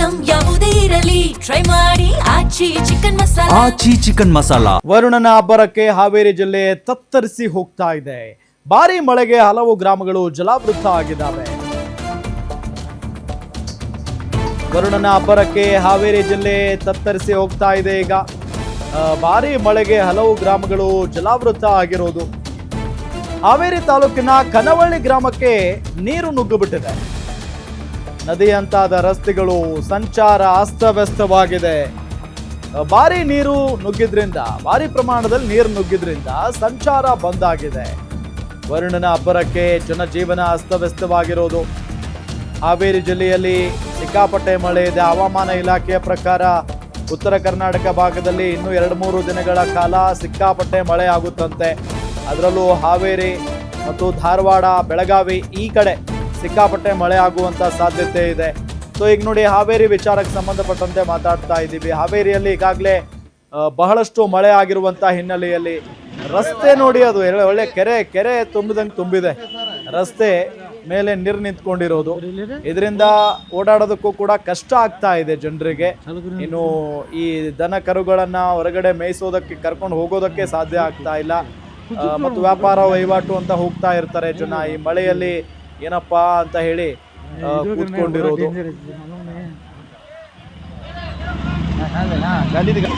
Item ಯಾವುದೇ ಇರಲಿ try ಮಾಡಿ ಆಚಿ ಚಿಕನ್ ಮಸಾಲಾ. ವರುಣನ ಅಬ್ಬರಕ್ಕೆ ಹಾವೇರಿ ಜಿಲ್ಲೆ ತತ್ತರಿಸಿ ಹೋಗ್ತಾ ಇದೆ. ಭಾರಿ ಮಳೆಗೆ ಹಲವು ಗ್ರಾಮಗಳು ಜಲಾವೃತ ಆಗಿದ್ದಾವೆ. ವರುಣನ ಅಬ್ಬರಕ್ಕೆ ಹಾವೇರಿ ಜಿಲ್ಲೆ ತತ್ತರಿಸಿ ಹೋಗ್ತಾ ಇದೆ. ಈಗ ಭಾರಿ ಮಳೆಗೆ ಹಲವು ಗ್ರಾಮಗಳು ಜಲಾವೃತ ಆಗಿರೋದು. ಹಾವೇರಿ ತಾಲೂಕಿನ ಕನವಳ್ಳಿ ಗ್ರಾಮಕ್ಕೆ ನೀರು ನುಗ್ಗಿಬಿಟ್ಟಿದೆ. ನದಿಯಂತಾದ ರಸ್ತೆಗಳು ಸಂಚಾರ ಅಸ್ತವ್ಯಸ್ತವಾಗಿದೆ. ಭಾರಿ ನೀರು ನುಗ್ಗಿದ್ರಿಂದ, ಭಾರಿ ಪ್ರಮಾಣದಲ್ಲಿ ನೀರು ನುಗ್ಗಿದ್ರಿಂದ ಸಂಚಾರ ಬಂದ್ ಆಗಿದೆ. ವರುಣನ ಅಬ್ಬರಕ್ಕೆ ಜನಜೀವನ ಅಸ್ತವ್ಯಸ್ತವಾಗಿರೋದು. ಹಾವೇರಿ ಜಿಲ್ಲೆಯಲ್ಲಿ ಸಿಕ್ಕಾಪಟ್ಟೆ ಮಳೆ ಇದೆ. ಹವಾಮಾನ ಇಲಾಖೆಯ ಪ್ರಕಾರ ಉತ್ತರ ಕರ್ನಾಟಕ ಭಾಗದಲ್ಲಿ ಇನ್ನೂ 2-3 ದಿನಗಳ ಕಾಲ ಸಿಕ್ಕಾಪಟ್ಟೆ ಮಳೆ ಆಗುತ್ತಂತೆ. ಅದರಲ್ಲೂ ಹಾವೇರಿ ಮತ್ತು ಧಾರವಾಡ, ಬೆಳಗಾವಿ ಈ ಕಡೆ ಸಿಕ್ಕಾಪಟ್ಟೆ ಮಳೆ ಆಗುವಂತ ಸಾಧ್ಯತೆ ಇದೆ. ಸೊ ಈಗ ನೋಡಿ, ಹಾವೇರಿ ವಿಚಾರಕ್ಕೆ ಸಂಬಂಧಪಟ್ಟಂತೆ ಮಾತಾಡ್ತಾ ಇದ್ದೀವಿ. ಹಾವೇರಿಯಲ್ಲಿ ಈಗಾಗಲೇ ಬಹಳಷ್ಟು ಮಳೆ ಆಗಿರುವಂತ ಹಿನ್ನೆಲೆಯಲ್ಲಿ ರಸ್ತೆ ನೋಡಿ, ಅದು ಒಳ್ಳೆ ಕೆರೆ ತುಂಬಿದಂಗೆ ತುಂಬಿದೆ. ರಸ್ತೆ ಮೇಲೆ ನೀರು ನಿಂತ್ಕೊಂಡಿರೋದು, ಇದರಿಂದ ಓಡಾಡೋದಕ್ಕೂ ಕೂಡ ಕಷ್ಟ ಆಗ್ತಾ ಇದೆ ಜನರಿಗೆ. ಇನ್ನು ಈ ದನ ಕರುಗಳನ್ನ ಹೊರಗಡೆ ಮೇಯಿಸೋದಕ್ಕೆ, ಕರ್ಕೊಂಡು ಹೋಗೋದಕ್ಕೆ ಸಾಧ್ಯ ಆಗ್ತಾ ಇಲ್ಲ. ಮತ್ತು ವ್ಯಾಪಾರ ವಹಿವಾಟು ಅಂತ ಹೋಗ್ತಾ ಇರ್ತಾರೆ ಜನ. ಈ ಮಳೆಯಲ್ಲಿ ಏನಪ್ಪಾ ಅಂತ ಹೇಳಿ ಕೂತ್ಕೊಂಡಿರೋದು. गाली देगा